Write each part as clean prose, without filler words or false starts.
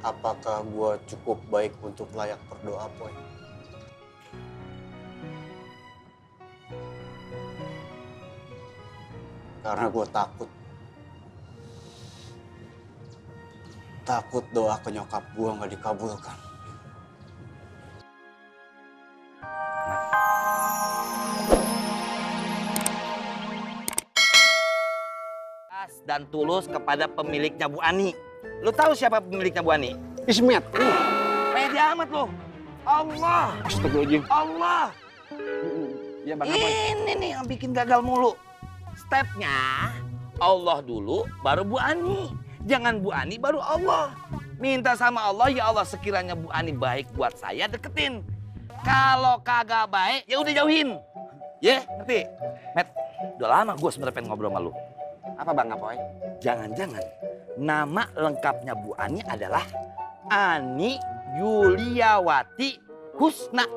Apakah gua cukup baik untuk layak berdoa, Poy? Karena gua takut. Takut doa ke nyokap gua nggak dikabulkan. Dan tulus kepada pemiliknya Bu Ani. Lu tahu siapa pemiliknya Bu Ani? Ismet. Pede amat lu. Allah. Astagfirullahaladzim. Allah. Ya Bang Apoy. Ini nih yang bikin gagal mulu. Stepnya Allah dulu baru Bu Ani. Jangan Bu Ani baru Allah. Minta sama Allah, ya Allah sekiranya Bu Ani baik buat saya deketin. Kalau kagak baik ya udah jauhin. Ya, ngerti? Met, udah lama gue sebenarnya pengen ngobrol sama lu. Apa Bang Apoy? Jangan-jangan nama lengkapnya Bu Ani adalah Ani Yuliawati Husna.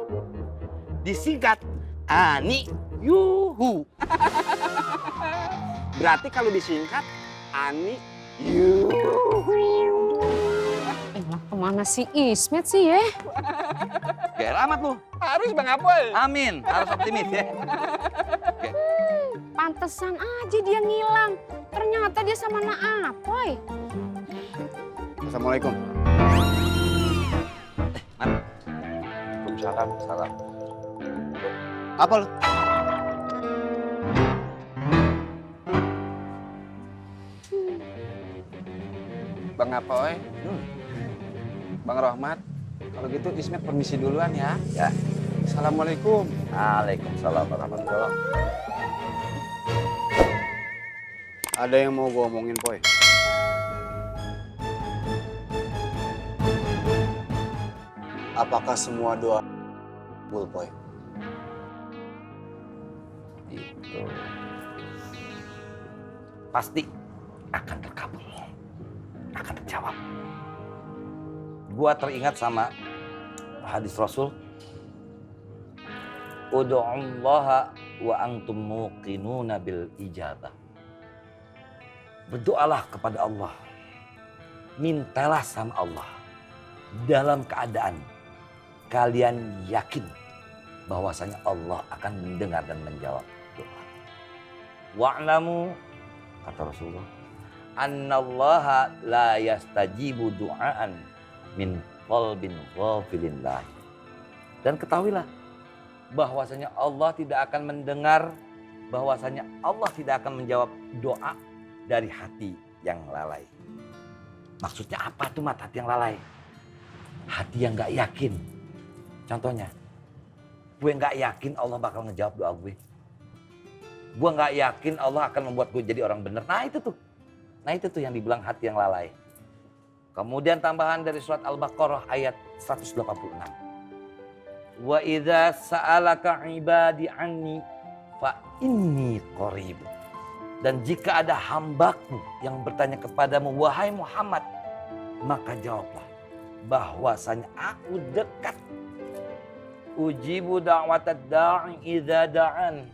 Disingkat Ani Yuhu. Berarti kalau disingkat Ani Yuhu. Kemana si Ismet sih ya? Gak amat lu. Harus Bang Apoy. Amin. Harus optimis ya. Oke. Pantesan aja dia ngilang. Ternyata dia sama Na Apoy. Assalamualaikum. Waalaikumsalam. Salam. Apa lu? Bang Apoy. Bang Rohmat. Kalau gitu Ismet permisi duluan ya. Ya. Assalamualaikum. Waalaikumsalam warahmatullahi wabarakatuh. Ada yang mau gua omongin, Poy. Apakah semua doa kabul, Poy? Itu pasti akan terkabul, akan terjawab. Gua teringat sama hadis Rasul, Ud'ullaha wa antum muqinuna bil ijabah. Berdoalah kepada Allah, mintalah sama Allah dalam keadaan kalian yakin bahwasanya Allah akan mendengar dan menjawab doa. Wa'lamu, kata Rasulullah, annallaha la yastajibu du'aan min qalbin ghafilin lahi. Dan ketahuilah bahwasanya Allah tidak akan mendengar, bahwasanya Allah tidak akan menjawab doa dari hati yang lalai. Maksudnya apa tuh hati yang lalai? Hati yang gak yakin. Contohnya, gue gak yakin Allah bakal ngejawab doa gue. Gue gak yakin Allah akan membuat gue jadi orang benar. Nah itu tuh yang dibilang hati yang lalai. Kemudian tambahan dari surat Al-Baqarah ayat 186. Wa idza sa'alaka ibadi anni fa inni qarib. Dan jika ada hambaku yang bertanya kepadamu, wahai Muhammad, maka jawablah bahwasanya aku dekat. Ujibu da'watad da'i idza da'an.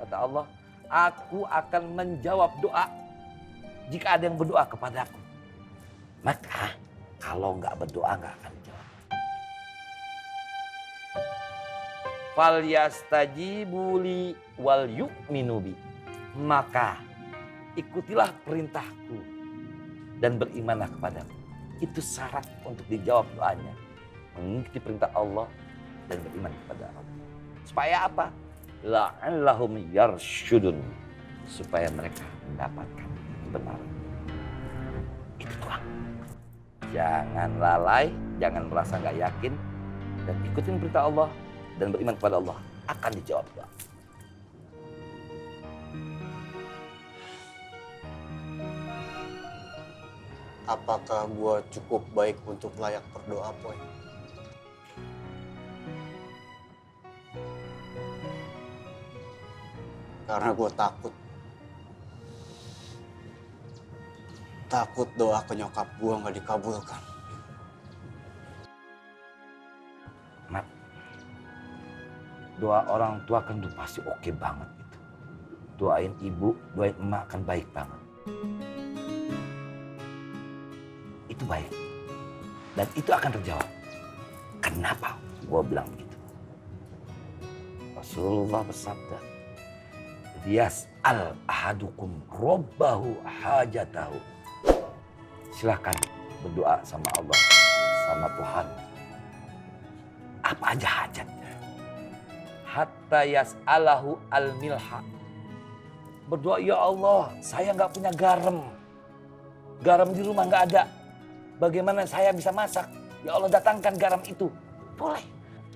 Kata Allah, aku akan menjawab doa jika ada yang berdoa kepadaku. Maka kalau nggak berdoa nggak akan dijawab. Falyastajibu li wal yu'minu bi. Maka ikutilah perintahku dan berimanlah kepadaku. Itu syarat untuk dijawab doanya. Mengikuti perintah Allah dan beriman kepada Allah. Supaya apa? La'allahum yarsyudun. Supaya mereka mendapatkan kebenaran. Itu doang. Jangan lalai, jangan merasa gak yakin. Dan ikutin perintah Allah dan beriman kepada Allah. Akan dijawab doa. Apakah gua cukup baik untuk layak berdoa, Poy? Karena gua takut. Takut doa ke nyokap gua nggak dikabulkan. Mat, doa orang tua kan udah pasti oke banget gitu. Doain ibu, doain emak kan baik banget. Itu baik. Dan itu akan terjawab. Kenapa gue bilang begitu? Rasulullah bersabda, Yas'al ahadukum robbahu hajatahu. Silahkan berdoa sama Allah, sama Tuhan. Apa aja hajatnya. Hatta yas'alahu al-milha. Berdoa, ya Allah, saya nggak punya garam. Garam di rumah nggak ada. Bagaimana saya bisa masak? Ya Allah, datangkan garam itu. Boleh.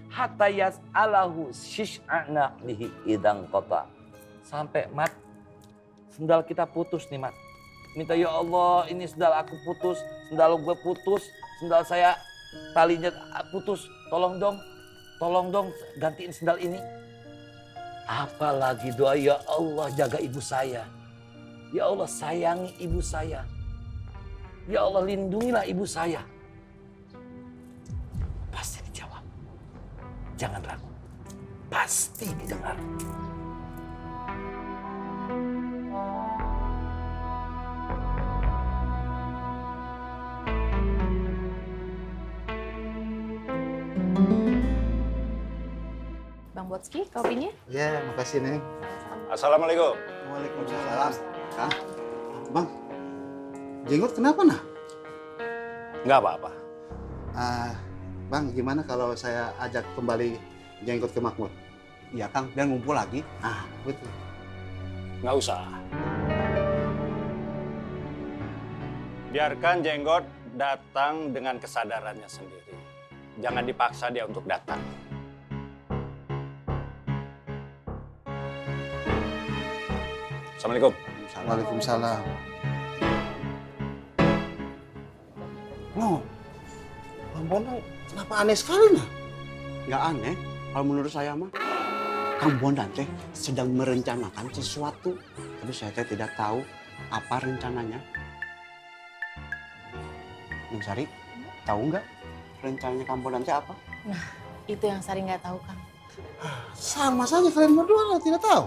Hatta yas'alahu shish'ana lihi idang kota. Sampai mat, sendal kita putus nih mat. Minta ya Allah, ini sendal aku putus, sendal gue putus, sendal saya talinya putus. Tolong dong gantiin sendal ini. Apalagi doa, ya Allah jaga ibu saya. Ya Allah sayangi ibu saya. Ya Allah lindungilah ibu saya. Pasti dijawab. Jangan ragu. Pasti didengar. Bang Botski, kopinya? Ya, makasih Neng. Assalamualaikum. Waalaikumsalam. Kang, Bang, jenggot kenapa nah? Nggak apa-apa. Bang, gimana kalau saya ajak kembali jenggot ke Makmur? Iya Kang, biar ngumpul lagi. Betul. Nggak usah. Biarkan jenggot datang dengan kesadarannya sendiri. Jangan dipaksa dia untuk datang. Assalamualaikum. Waalaikumsalam. No, Bang Bondan kenapa aneh sekali nah? Nggak aneh, kalau menurut saya mah. Kang Bondan teh sedang merencanakan sesuatu. Tapi saya teh tidak tahu apa rencananya. Neng Sari, tahu nggak rencananya Kang Bondan teh apa? Itu yang Sari nggak tahu, Kang. Sama saja kalian berdua lah, tidak tahu.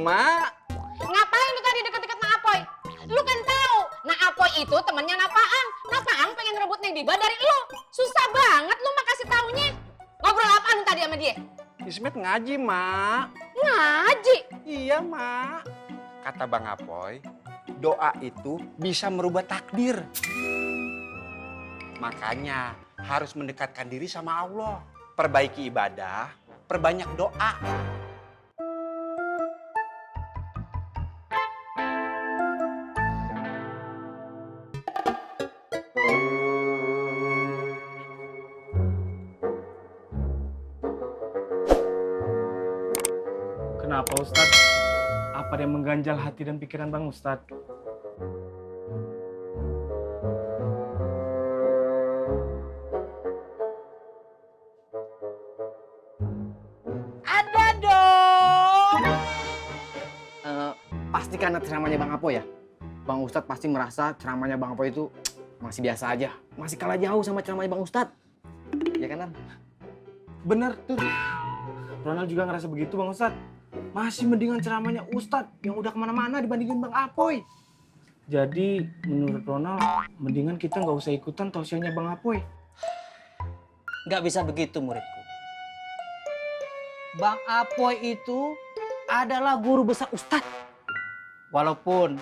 Mak, Ngapain lu tadi deket-deket Nak Apoy? Lu kan tahu, Nak Apoy itu temannya Napaang. Napaang pengen rebut Neng Diba dari lu. Susah banget lu mah kasih taunya. Ngobrol apaan lu tadi sama dia? Ismet ngaji, Mak. Ngaji. Iya, Mak. Kata Bang Apoy, doa itu bisa merubah takdir. Makanya harus mendekatkan diri sama Allah. Perbaiki ibadah, perbanyak doa. Kenapa Ustadz? Apa yang mengganjal hati dan pikiran Bang Ustadz? Ada dong. Pasti karena ceramahnya Bang Apoy ya. Bang Ustadz pasti merasa ceramahnya Bang Apoy itu masih biasa aja. Masih kalah jauh sama ceramahnya Bang Ustadz. Ya kan, Nan? Bener tuh. Ronald juga ngerasa begitu Bang Ustadz. Masih mendingan ceramahnya Ustadz yang udah kemana-mana dibandingin Bang Apoy. Jadi menurut Ronald, mendingan kita nggak usah ikutan tausiahnya Bang Apoy. Nggak bisa begitu muridku. Bang Apoy itu adalah guru besar Ustadz. Walaupun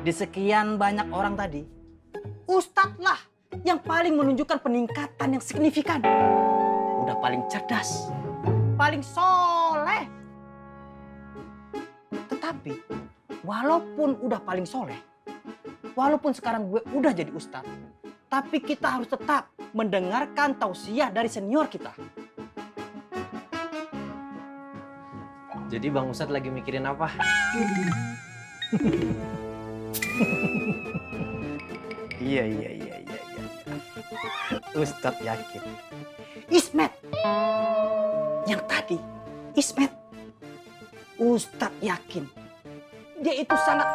di sekian banyak orang tadi, Ustadz lah yang paling menunjukkan peningkatan yang signifikan. Udah paling cerdas, paling soleh. Tetapi walaupun udah paling soleh, walaupun sekarang gue udah jadi ustadz, tapi kita harus tetap mendengarkan tausiah dari senior kita. Jadi Bang Ustadz lagi mikirin apa? Iya. Ustadz yakin. Ismet, yang tadi, Ismet, Ustadz yakin dia itu sangat